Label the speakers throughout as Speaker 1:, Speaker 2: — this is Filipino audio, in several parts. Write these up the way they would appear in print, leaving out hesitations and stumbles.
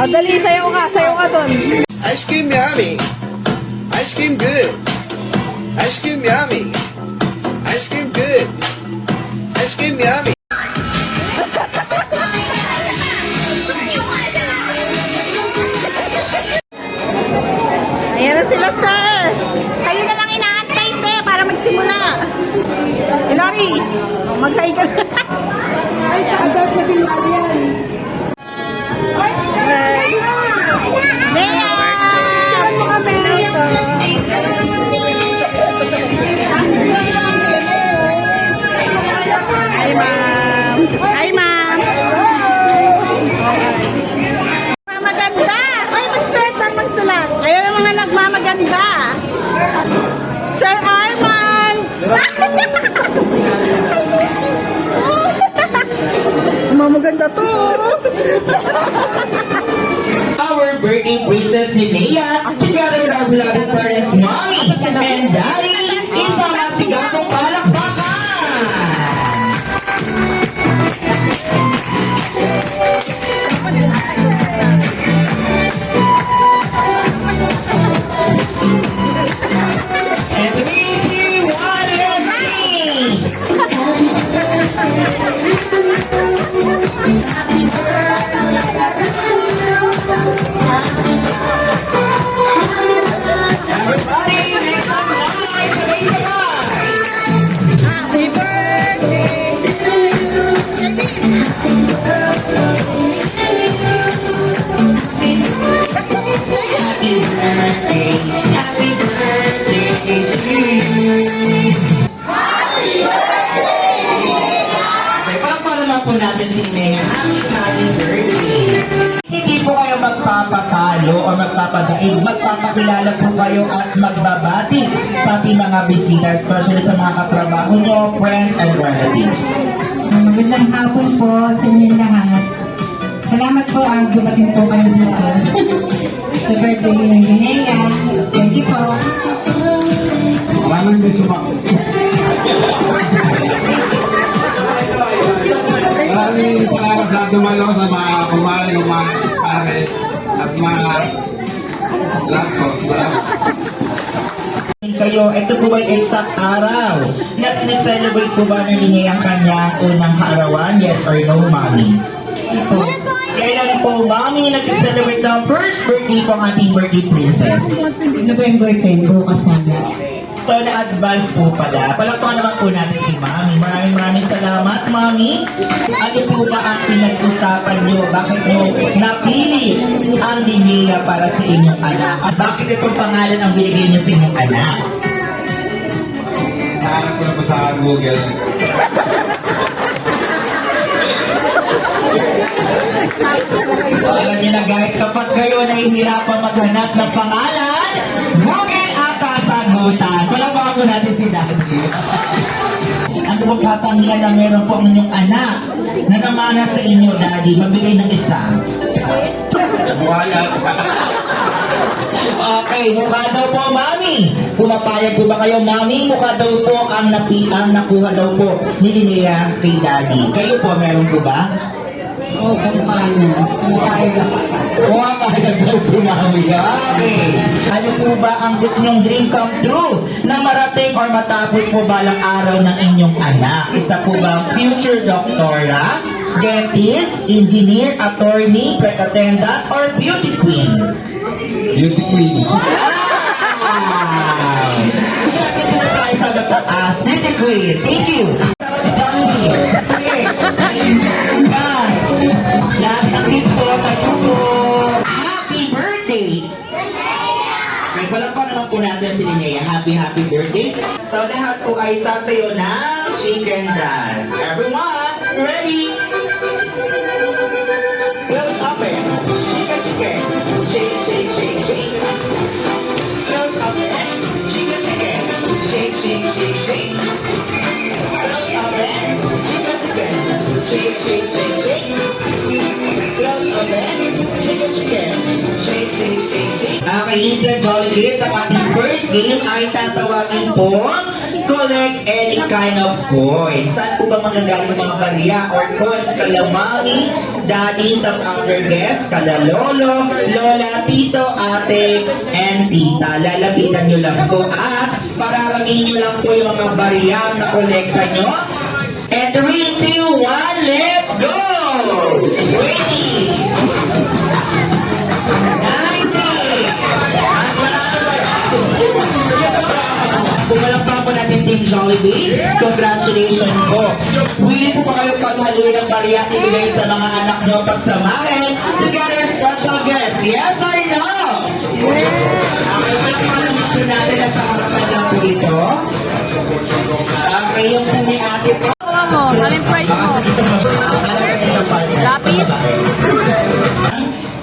Speaker 1: O, dali, sayaw ka doon.
Speaker 2: Ice cream yummy. Ice cream good. Ice cream yummy. Ice cream good. Ice cream yummy.
Speaker 1: Ayan na sila, sir. Kayo na lang inaantay, te, para magsimula. Hilary, mag-hi ka na. Ay, sa adult na si Marian. Ay, Lea! Diyan mo kami. Hi, ma'am. Hi, ma'am. Maganda. Ay, magsulat. Ayaw ng mga nagmamaganda. Sir Arman! Mamaganda to.
Speaker 3: Our birthday princess ni Leia, together with our beloved parents, Mommy and Daddy, isang masigabong palakpakan! And 3, 2, 1, and sing! Everybody, make some noise! Sabay-sabay!
Speaker 1: Happy birthday!
Speaker 3: Happy birthday, happy birthday to you. Okay, palakpakan naman po natin si Nea. Happy birthday. Hindi po kayo magpapatalo o magpapadaig. Magpapakilala po kayo at magbabati sa ating mga bisita, especially sa mga katrabaho nyo, friends, and relatives.
Speaker 4: Magandang hapon po sa inyo lahat. Salamat po ang dumating po kayo dito. Sa birthday ng Linnea. Thank you po.
Speaker 5: Maraming din sumakot. Maraming salamat sa dumalo sa mga kumari, mga pare, at mga lahat po.
Speaker 3: Kayo, ito po ba yung exact araw na sineselebrate po ba ng Linnea ang kanyang unang kaarawan? Yes or no, Mami?
Speaker 4: Ito.
Speaker 3: Kailan po, Mami, nag-celebrate ng first birthday po ang ating birthday princess?
Speaker 4: November 10 po kasama.
Speaker 3: So, na-advance po pala. Palakpakan naman po natin si Mami. Maraming salamat, Mami. Ano po ba ang pinag-usapan nyo? Bakit nyo napili ang Linnea para sa inyong anak? At bakit itong pangalan ang binigay nyo sa inyong anak?
Speaker 5: Nakakas ko na po sa Google.
Speaker 3: Alam niyo na guys, kapag kayo nahihirapan maghanap ng pangalan, Google ata sagutan. Palakpakan po natin si Daddy. Ang pagkatangian na meron po ang inyong anak na namana sa inyo, Daddy, magbigay ng isa.
Speaker 5: Buhaya.
Speaker 3: Okay, mukha daw po, Mami. Pumapayag po ba kayo, Mami? Mukha daw po ang nakuha daw po ni Linnea kay Daddy. Kayo po, meron po ba?
Speaker 4: O, kung paano. Kung paano.
Speaker 3: Pumapayag daw si Mami. Okay. Ano po ba ang gusto nyong dream come true na marating or matapos po balang araw ng inyong anak? Isa po ba ang future doctora, dentist, engineer, attorney, flight attendant, or beauty queen?
Speaker 5: Beauty queen.
Speaker 3: Wow! Siyempre po na tayo sa mataas. Beauty queen. Thank you. Si Johnny. Yes. God. Lahat ng kids po, tayo po. Happy birthday! May palakpan naman po natin si Linnea. Happy birthday. So lahat po ay sasayo ng chicken dance. Everyone, ready? Close open. Chicken. Shake, shake, shake, shake. Close open. Chicken. Shake, shake, shake, shake. Close open. Chicken. Shake, shake, shake, shake. Close open. Chicken. Shake, shake, shake, shake. Okay, Sir Jolly Kids, ang ating first game ay tatawagin po collect any kind of coins. Saan po ba magagaling yung mga barya or coins? Kala mami, daddy, some other guests, kala lolo, lola, tito, ate, and tita. Lalapitan nyo lang po at pararamin nyo lang po yung mga barya na kolekta nyo. And 3, 2, 1, let's go! Ready! 90! Pumalakpak po natin Team Jollibee. Congratulations po. Willing po pa kayo paghaluin ng barya ibigay sa mga anak nyo pagsamahin together special guests. Yes or no? Okay, palakpakan po natin na sa harapan lang po ito. Okay, yung po ni ate po.
Speaker 1: Mo, anong price mo? Lapis?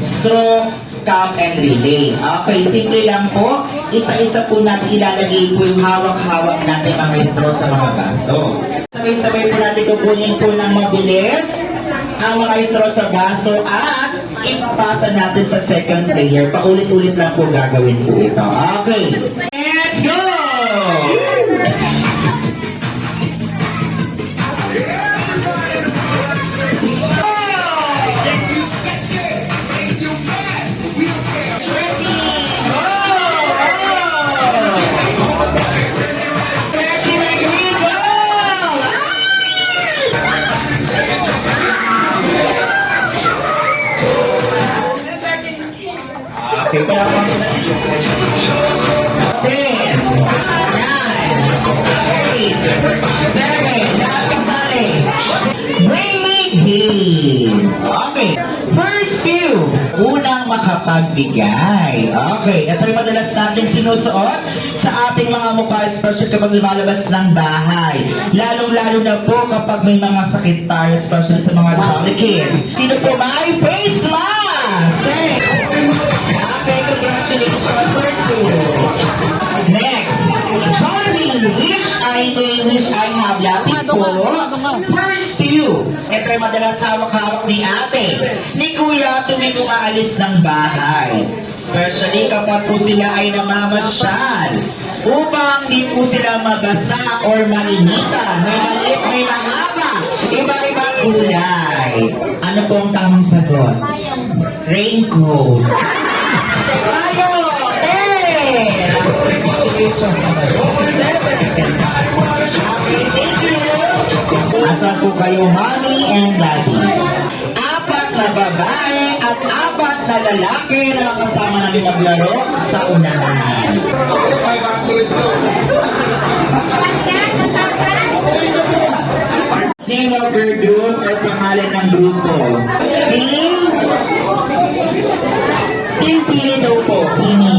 Speaker 3: Straw, cup, and relay. Okay, simple lang po. Isa-isa po natin ilalagay po yung hawak-hawak natin mga straw sa mga baso. Sabay-sabay po natin kukunin po ng mabilis ang mga straw sa baso at ipapasa natin sa second layer. Paulit-ulit lang po gagawin po ito. Okay, let's go! Okay, kaya po natin. 10, 9, 8, 7, lahat kasali. Bring game. Okay, first cue. Unang makapagbigay. Okay, ito yung madalas natin sinusuot sa ating mga mukha, especially kapag lumalabas ng bahay. Lalong-lalo na po kapag may mga sakit tayo, especially sa mga jolly kids. Sino po may face mask? Okay, congratulations, first two. Next, Johnny, wish I have lapit po. First two. Ito ay madalas hawak-hawak ni ate, ni kuya tuwing umaalis ng bahay. Especially kapag po sila ay namamasyal. Upang di po sila mabasa or mainitan. May maliit, may mahaba. Iba-ibang kulay. Ano po ang tamang sagot? Raincoat. Tayo! 10! Congratulations! 7! Okay, thank you! Asan po kayo, mommy and daddy? 4 na babae at 4 na lalaki na makasama namin maglaro sa unahan. Name of your group or pangalan ng grupo? Team Pili daw po. Pini.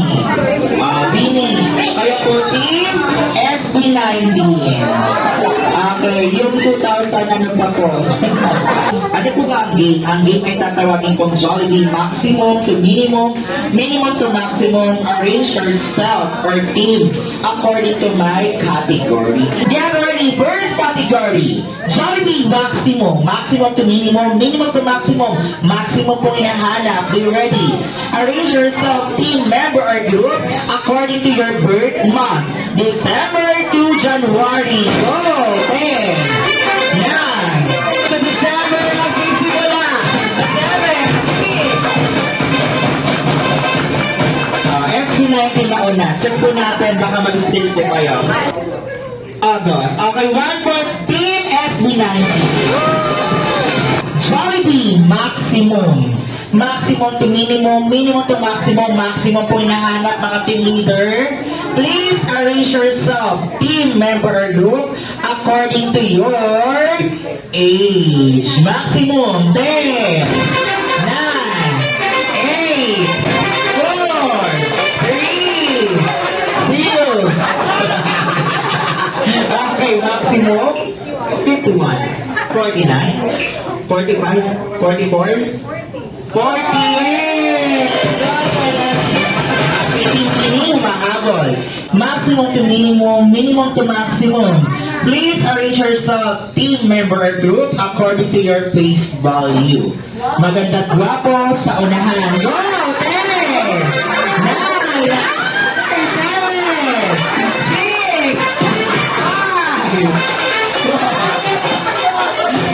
Speaker 3: Pini. Kaya po Team SB19. Okay, yung 2,000 ano pa po. Ano po ba ang game? Ang game ay tatawagin pong Jollibee maximum to minimum, minimum to maximum. Arrange yourself or team according to my category. Get ready, first category. Jollibee maximum, maximum to minimum, minimum to maximum, maximum po hinahanap. Be ready. Arrange yourself, team member or group according to your birth month. December to January. Go! 10, 9, sa December magsisimula. 7, 6. SB19 na una. Check po natin, baka mag-steal po kayo. August. Okay, 1 for Team SB19. Jollibee maximum. Maximum to minimum, minimum to maximum, maximum po hinahanap mga team leader. Please arrange yourself, team member or group, according to your age. Maximum, 10, 9, 8, 4, 3, 2. Okay, maximum, 51, 49, 45, 44, 48! Mahabol. Maximum to minimum, minimum to maximum. Please arrange yourself, team member or group, according to your face value. Maganda at gwapo sa unahan. Go! 10! 9! 7! 6! 5!
Speaker 5: you.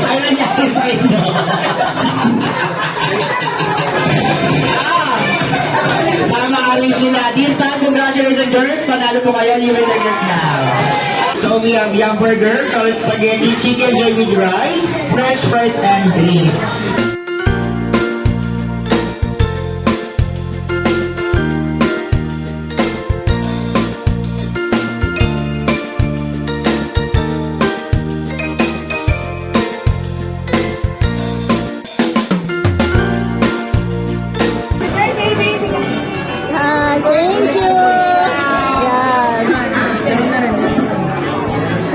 Speaker 3: Ano nangyari sa inyo? Tama ka rin sila. This time, congratulations girls. Panalo po kayo. You will get now. So we have yum burger, called spaghetti, chicken joy with rice, fresh fries, and drinks.
Speaker 1: Hi, thank you. Yan.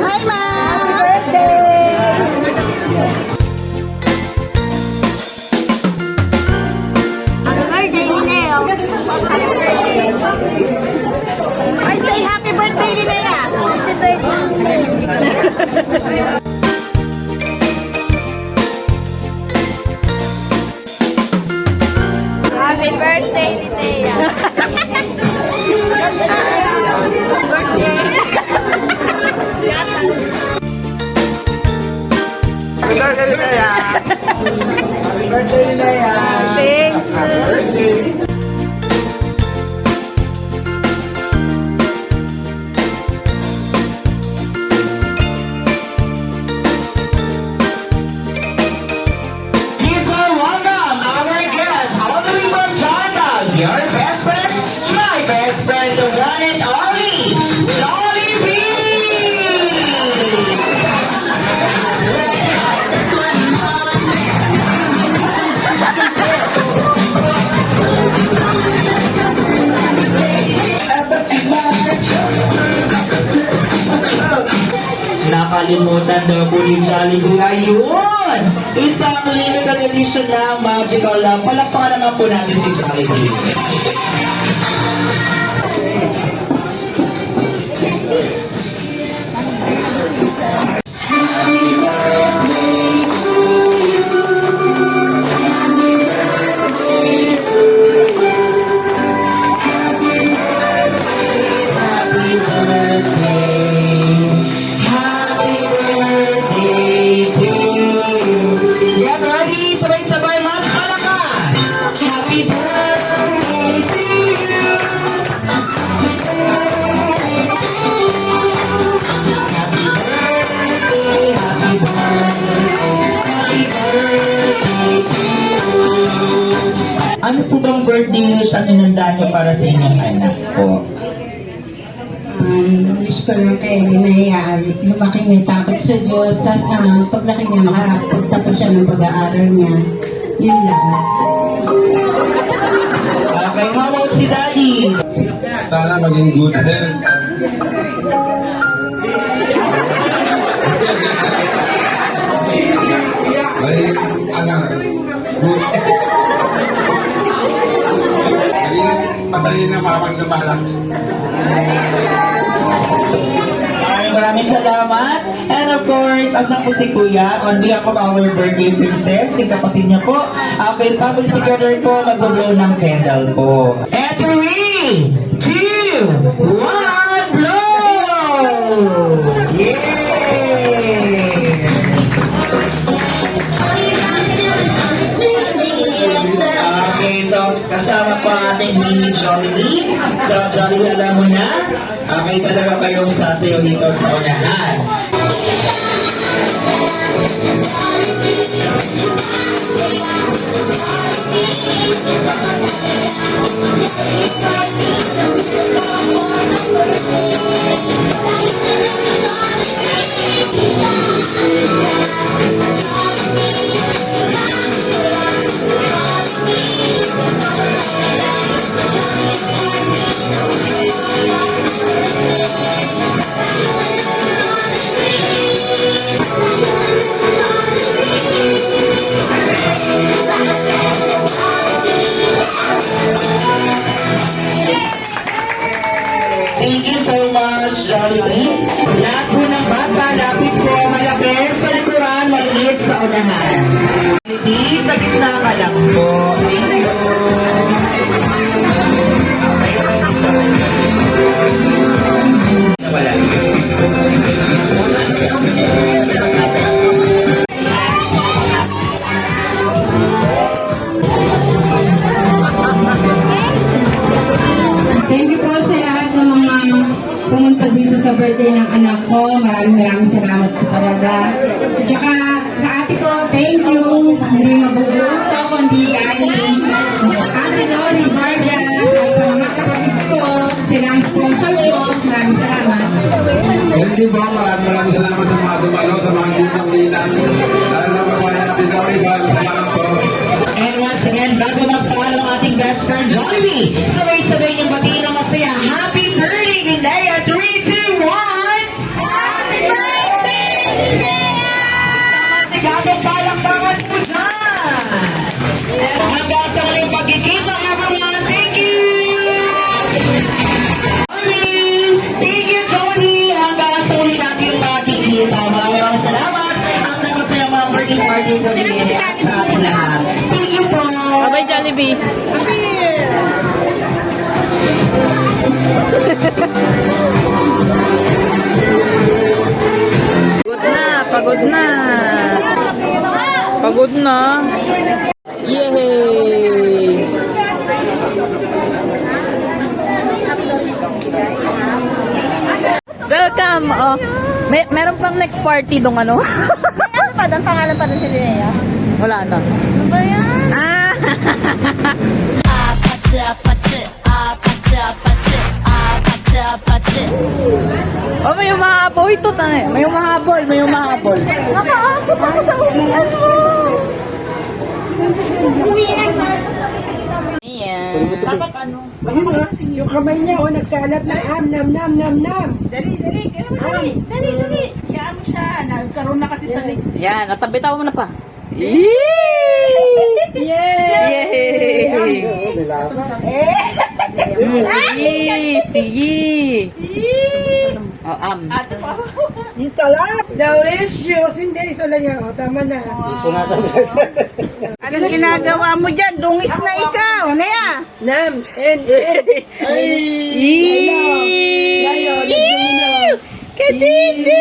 Speaker 1: Hi, ma'am.
Speaker 6: Happy birthday, Leo.
Speaker 1: Ay, say happy birthday, Linea.
Speaker 6: Happy birthday, Leo. Happy birthday, Leo.
Speaker 1: Thanks.
Speaker 3: Please welcome our guest, Audrey Montana, your best friend, my best friend, the one and only, Jollibee! Nakalimutan daw po ni Jollibee. Ayun! Isang limited edition na magical lang. Palakpakan naman po natin si Jollibee. Happy birthday. Happy birthday to you. Get ready. Sabay-sabay. Mas malakas. Happy birthday to you. Happy birthday. Happy birthday. Happy birthday to you. Ano po bang birthday news ang inanda niyo para sa inyong anak po?
Speaker 4: Wish ko lang kay Linea, lumaki niya takot sa Diyos, tapos paglaki niya makapagtapos siya ng pag-aaral niya. Yun lang.
Speaker 3: Okay, mamawag si Daddy.
Speaker 5: Sana maging good health. Ay, good. Madali na mapaglabalan.
Speaker 3: Maraming salamat. And of course, as na po si Kuya, on behalf of our birthday princess, si kapatid niya po, okay, family together po, mag-blow ng candle po. And 3, 2, 1, blow! Yay! Okay, so kasama pa ating mini Jollibee. So Jollibee, alam mo na, okay talaga kayong sasayaw dito sa unahan. Thank you so much, Jollibee. Lahat po ng bata, lapit po, malaki sa likuran, maliit sa unahan. Jollibee, sa gitna ka lang po. Thank you. Wala.
Speaker 4: maraming salamat po talaga. Tsaka sa ate ko, thank you. Hindi mabubuto, kundi galing. Ate Lori Vargas, at sa mga kapatid ko, silang sponsor ko, maraming salamat.
Speaker 5: Thank you po. Maraming salamat sa mga dumalo, sa mga dito-dilang. Lalo na kapaya natin sa iba. Salamat po.
Speaker 3: And once again, bago magpaalam ang ating best friend Jollibee, sabay-sabay niyong batiin ng masaya. Happy birthday, Lindaya! 3, 2, 1! Happy birthday, Lindaya! Sigatong palakpakan po dyan! And hanggang sa muling pagkikita, everyone, thank you! Johnny! Thank you, Johnny! Hanggang sa muli natin yung makikita. Maraming salamat at sa masayang mga birthday party ko din sa ating lahat. Thank you po!
Speaker 1: Bye-bye, Jollibee. Come here. Pagod na. Pagod na. Yay! Welcome. Oh, meron pang next party dong ano?
Speaker 6: Ano pa doon? Pangalan pa doon si Linnea?
Speaker 1: Wala na.
Speaker 6: Ano ba yan?
Speaker 1: Ah!
Speaker 6: 아파트 아파트 아파트 아파트 아파트 아파트
Speaker 1: Oh, may umahabol. Ito na eh. May umahabol. May umahabol.
Speaker 6: Nakaakot ako sa umian mo. Umian mo.
Speaker 1: Ayan.
Speaker 7: Yung kamay niya, oh, nagkalat ng nam.
Speaker 1: Dali. Iyaan mo siya. Nagkaroon na kasi sa legs. Yan. Natabitaw mo na pa. Yay! Yay! Sige. Oh,
Speaker 7: Yung talap, delicious. Hindi, isa lang yan. Oh, tama na.
Speaker 1: anong ginagawa mo dyan? Dungis na ikaw. Ano yan?
Speaker 7: Nam,
Speaker 1: Kadidi!